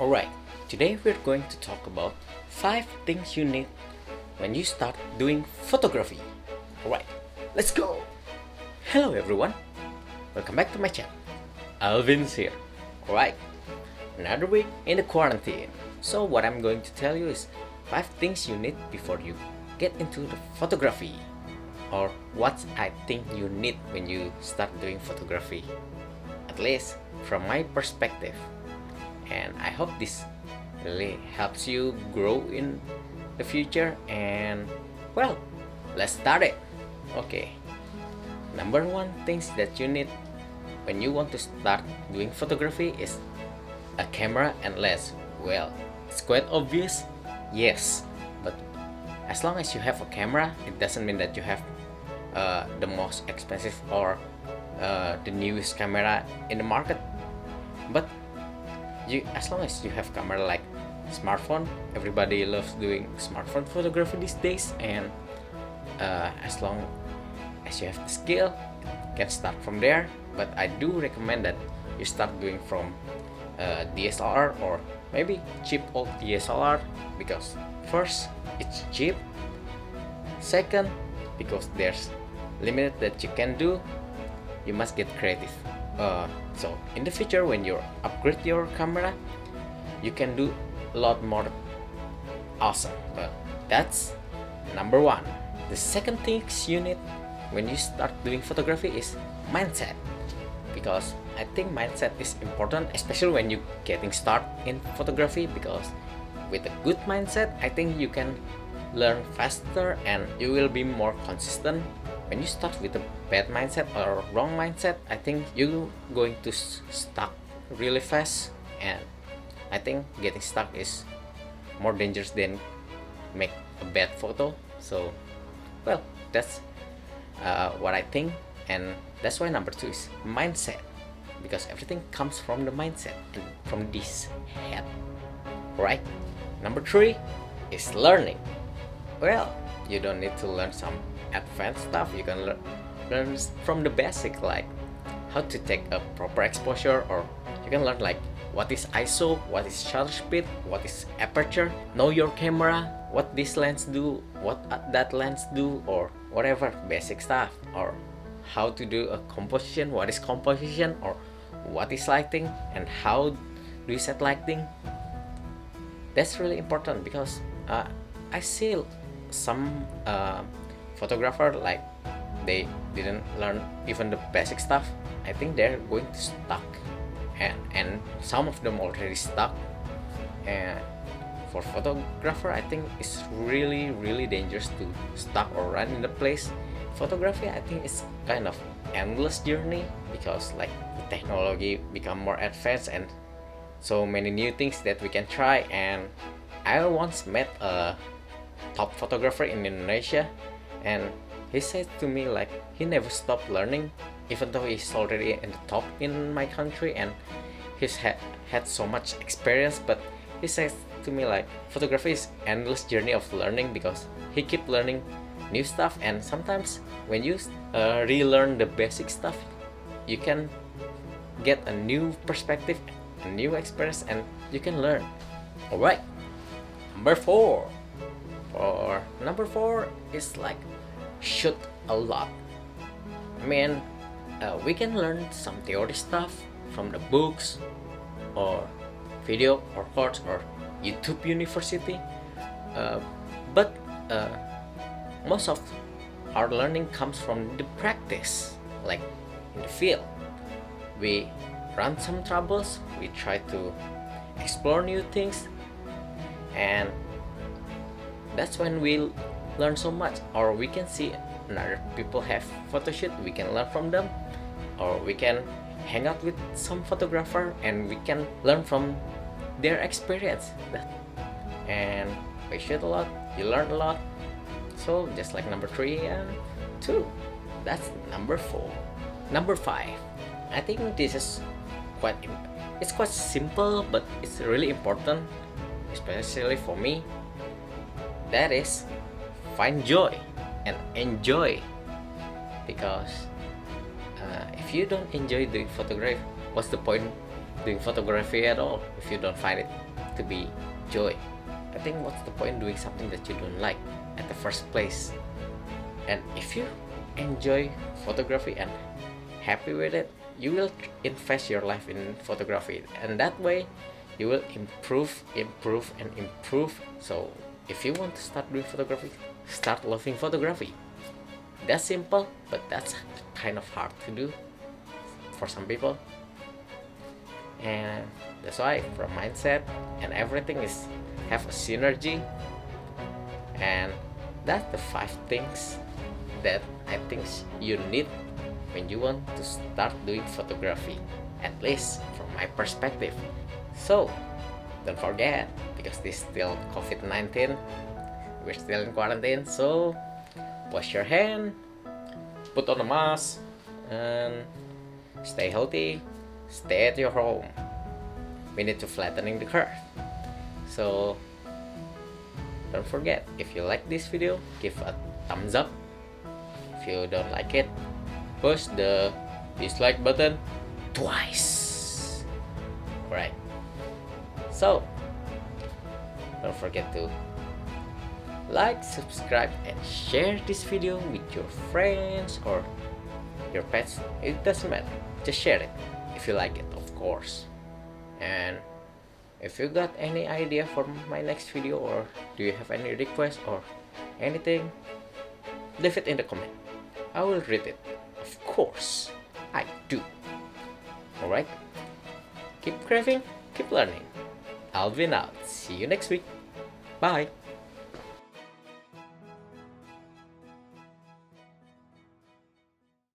Alright, today we're going to talk about 5 things you need when you start doing photography. Alright, let's go! Hello everyone, welcome back to my channel. Alvin's here. Alright, another week in the quarantine. So what I'm going to tell you is 5 things you need before you get into the photography. Or what I think you need when you start doing photography. At least from my perspective. And I hope this really helps you grow in the future. And well, let's start it. Okay, number 1 things that you need when you want to start doing photography is a camera and lens. Well, it's quite obvious, yes, but as long as you have a camera, it doesn't mean that you have the most expensive or the newest camera in the market. But as long as you have camera like smartphone, everybody loves doing smartphone photography these days, and as long as you have the skill, you can start from there. But I do recommend that you start doing from DSLR or maybe cheap old DSLR, because first, it's cheap, second, because there's limited that you can do, you must get creative. So in the future, when you upgrade your camera, you can do a lot more awesome. But that's number 1. The second thing you need when you start doing photography is mindset, because I think mindset is important, especially when you getting started in photography, because with a good mindset, I think you can learn faster and you will be more consistent. When you start with a bad mindset or wrong mindset, I think you're going to stuck really fast, and I think getting stuck is more dangerous than make a bad photo. So well, that's what I think, and that's why number 2 is mindset, because everything comes from the mindset and from this head, right? Number 3 is learning. Well, you don't need to learn some advanced stuff. You can learn from the basic, like how to take a proper exposure, or you can learn like what is ISO, what is shutter speed, what is aperture, know your camera, what this lens do, what that lens do, or whatever basic stuff, or how to do a composition, what is composition, or what is lighting and how do you set lighting. That's really important, because I see some photographer, like they didn't learn even the basic stuff. I think they're going to stuck, and some of them already stuck. And for photographer, I think it's really dangerous to stuck or run in the place. Photography, I think, is kind of endless journey, because like the technology become more advanced and so many new things that we can try. And I once met a top photographer in Indonesia, and he said to me like he never stopped learning, even though he's already in the top in my country and he's had so much experience. But he says to me like photography is endless journey of learning, because he keep learning new stuff, and sometimes when you relearn the basic stuff, you can get a new perspective, a new experience, and you can learn. Alright, number 4. For number 4 is like shoot a lot. I mean, we can learn some theory stuff from the books or video or course or YouTube University, but most of our learning comes from the practice, like in the field. We run some troubles, we try to explore new things, and that's when we learn so much. Or we can see another people have photo shoot, we can learn from them, or we can hang out with some photographer and we can learn from their experience. And we shoot a lot, you learn a lot. So just like number 3 and 2, that's number 4. Number 5, I think this is quite simple, but it's really important, especially for me. That is, find joy and enjoy, because if you don't enjoy doing photography, what's the point doing photography at all if you don't find it to be joy. I think what's the point doing something that you don't like at the first place? And if you enjoy photography and happy with it, you will invest your life in photography, and that way you will improve and improve. So if you want to start doing photography, start loving photography. That's simple, but that's kind of hard to do for some people. And that's why from mindset and everything is have a synergy. And that's the 5 things that I think you need when you want to start doing photography, at least from my perspective. So don't forget, because this is still COVID-19, we're still in quarantine, so wash your hand, put on a mask, and stay healthy, stay at your home. We need to flattening the curve. So don't forget, if you like this video, give a thumbs up. If you don't like it, push the dislike button twice. Alright, so don't forget to like, subscribe, and share this video with your friends or your pets. It doesn't matter, just share it if you like it, of course. And if you got any idea for my next video, or do you have any request or anything, leave it in the comment. I will read it, of course I do. Alright, keep craving, keep learning. Alvin out. See you next week. Bye.